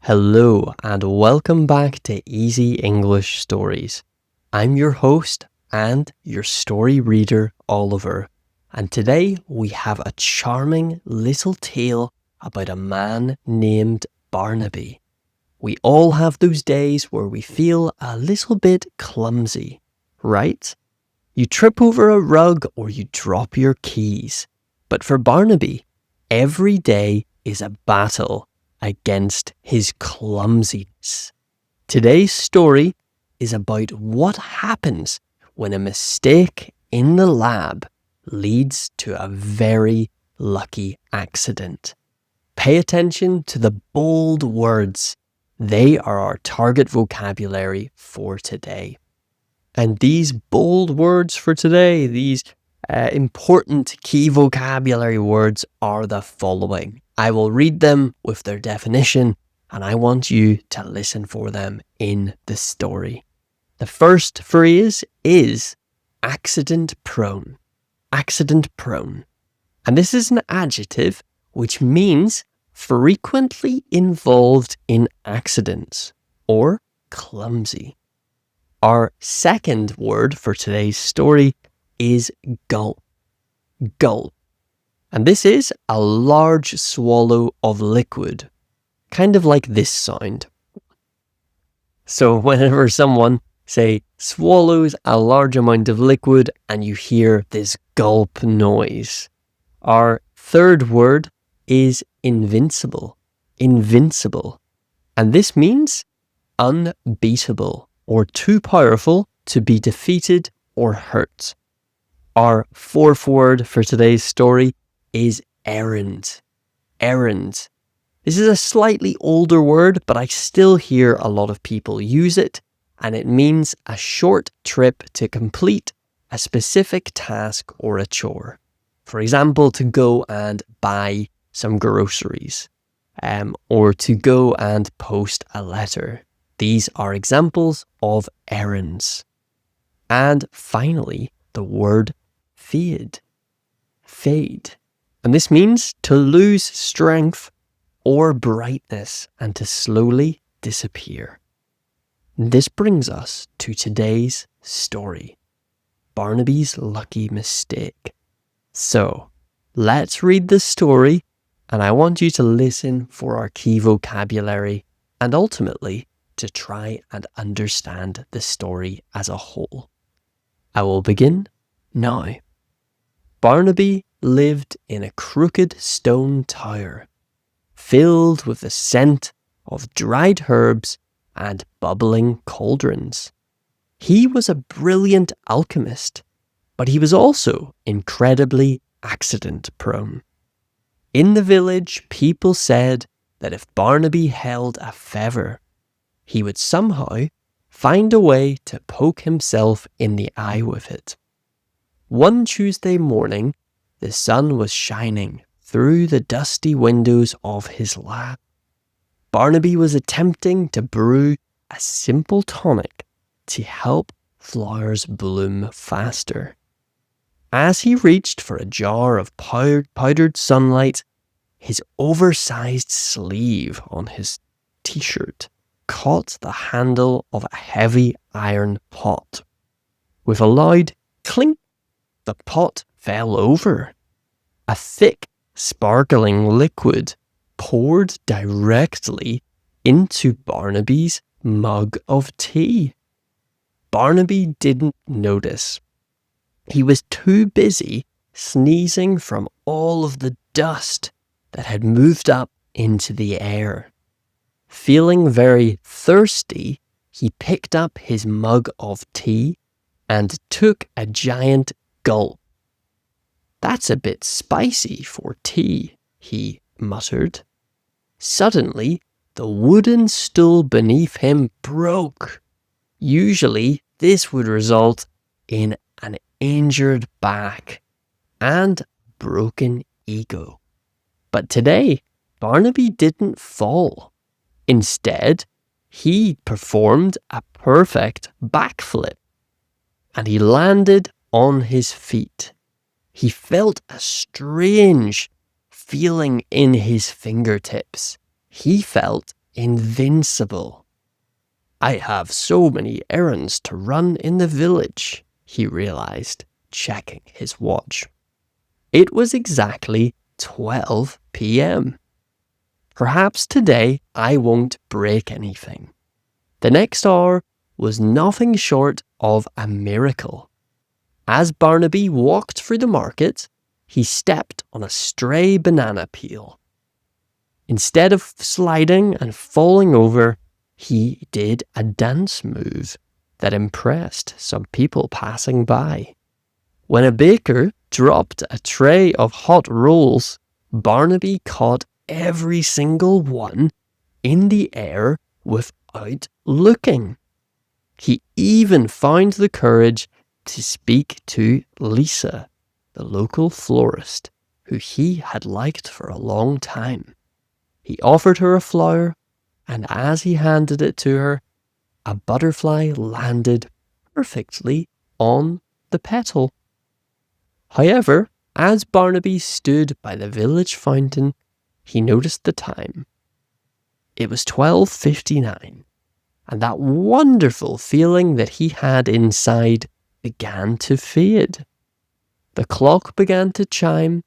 Hello and welcome back to Easy English Stories. I'm your host and your story reader, Oliver, and today we have a charming little tale about a man named Barnaby. We all have those days where we feel a little bit clumsy, right? You trip over a rug or you drop your keys. But for Barnaby, every day is a battle against his clumsiness. Today's story is about what happens when a mistake in the lab leads to a very lucky accident. Pay attention to the bold words. They are our target vocabulary for today. And these bold words for today, these important key vocabulary words are the following. I will read them with their definition, and I want you to listen for them in the story. The first phrase is accident prone. Accident prone. And this is an adjective which means frequently involved in accidents or clumsy. Our second word for today's story is gulp. Gulp. And this is a large swallow of liquid, kind of like this sound. So whenever someone, say, swallows a large amount of liquid and you hear this gulp noise. Our third word is invincible. Invincible. And this means unbeatable or too powerful to be defeated or hurt. Our fourth word for today's story is errand. Errand. This is a slightly older word, but I still hear a lot of people use it, and it means a short trip to complete a specific task or a chore. For example, to go and buy some groceries, or to go and post a letter. These are examples of errands. And finally, the word fade. Fade. And this means to lose strength or brightness and to slowly disappear. This brings us to today's story, Barnaby's lucky mistake. So, let's read the story, and I want you to listen for our key vocabulary and ultimately to try and understand the story as a whole. I will begin now. Barnaby lived in a crooked stone tower, filled with the scent of dried herbs and bubbling cauldrons. He was a brilliant alchemist, but he was also incredibly accident-prone. In the village, people said that if Barnaby held a feather, he would somehow find a way to poke himself in the eye with it. One Tuesday morning, the sun was shining through the dusty windows of his lab. Barnaby was attempting to brew a simple tonic to help flowers bloom faster. As he reached for a jar of powdered sunlight, his oversized sleeve on his t-shirt caught the handle of a heavy iron pot. With a loud clink, the pot fell over. A thick, sparkling liquid poured directly into Barnaby's mug of tea. Barnaby didn't notice. He was too busy sneezing from all of the dust that had moved up into the air. Feeling very thirsty, he picked up his mug of tea and took a giant gulp. "That's a bit spicy for tea," he muttered. Suddenly, the wooden stool beneath him broke. Usually, this would result in an injured back and broken ego. But today, Barnaby didn't fall. Instead, he performed a perfect backflip, and he landed on his feet. He felt a strange feeling in his fingertips. He felt invincible. I have so many errands to run in the village, he realized, checking his watch. It was exactly 12 p.m. Perhaps today I won't break anything. The next hour was nothing short of a miracle. As Barnaby walked through the market, he stepped on a stray banana peel. Instead of sliding and falling over, he did a dance move that impressed some people passing by. When a baker dropped a tray of hot rolls, Barnaby caught every single one in the air without looking. He even found the courage to speak to Lisa, the local florist, who he had liked for a long time. He offered her a flower, and as he handed it to her, a butterfly landed perfectly on the petal. However, as Barnaby stood by the village fountain, he noticed the time. It was 12:59, and that wonderful feeling that he had inside began to fade. The clock began to chime,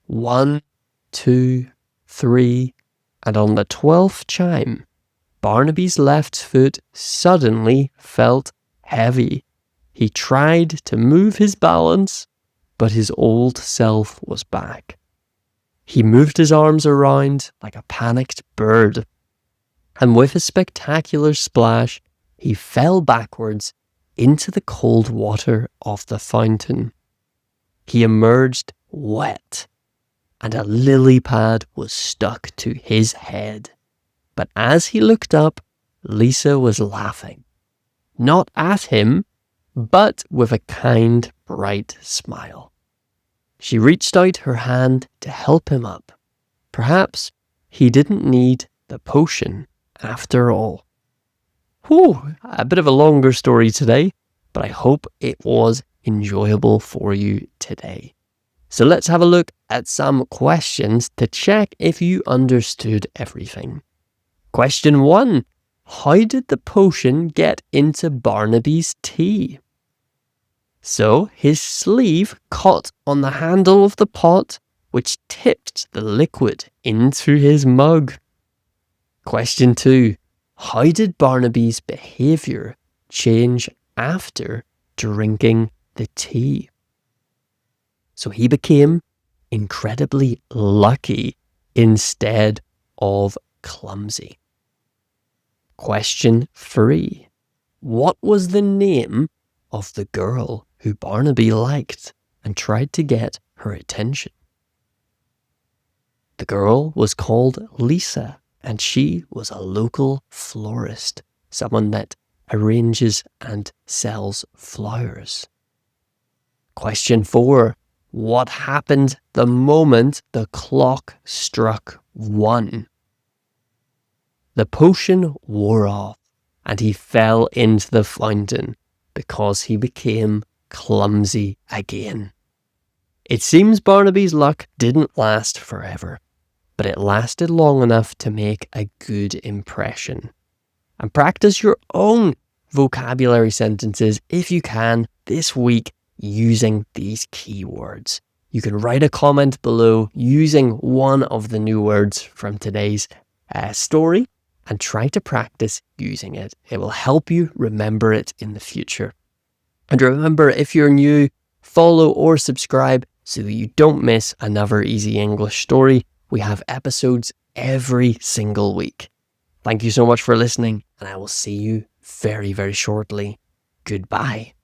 1, 2, 3, and on the 12th chime, Barnaby's left foot suddenly felt heavy. He tried to move his balance, but his old self was back. He moved his arms around like a panicked bird, and with a spectacular splash, he fell backwards into the cold water of the fountain. He emerged wet, and a lily pad was stuck to his head. But as he looked up, Lisa was laughing. Not at him, but with a kind, bright smile. She reached out her hand to help him up. Perhaps he didn't need the potion after all. Whew, a bit of a longer story today, but I hope it was enjoyable for you today. So let's have a look at some questions to check if you understood everything. Question 1. How did the potion get into Barnaby's tea? So his sleeve caught on the handle of the pot, which tipped the liquid into his mug. Question 2. How did Barnaby's behaviour change after drinking the tea? So he became incredibly lucky instead of clumsy. Question 3. What was the name of the girl who Barnaby liked and tried to get her attention? The girl was called Lisa, and she was a local florist, someone that arranges and sells flowers. Question 4. What happened the moment the clock struck 1? The potion wore off, and he fell into the fountain because he became clumsy again. It seems Barnaby's luck didn't last forever, but it lasted long enough to make a good impression. And practice your own vocabulary sentences if you can this week using these keywords. You can write a comment below using one of the new words from today's story and try to practice using it. It will help you remember it in the future. And remember, if you're new, follow or subscribe so that you don't miss another Easy English story. We have episodes every single week. Thank you so much for listening, and I will see you very, very shortly. Goodbye.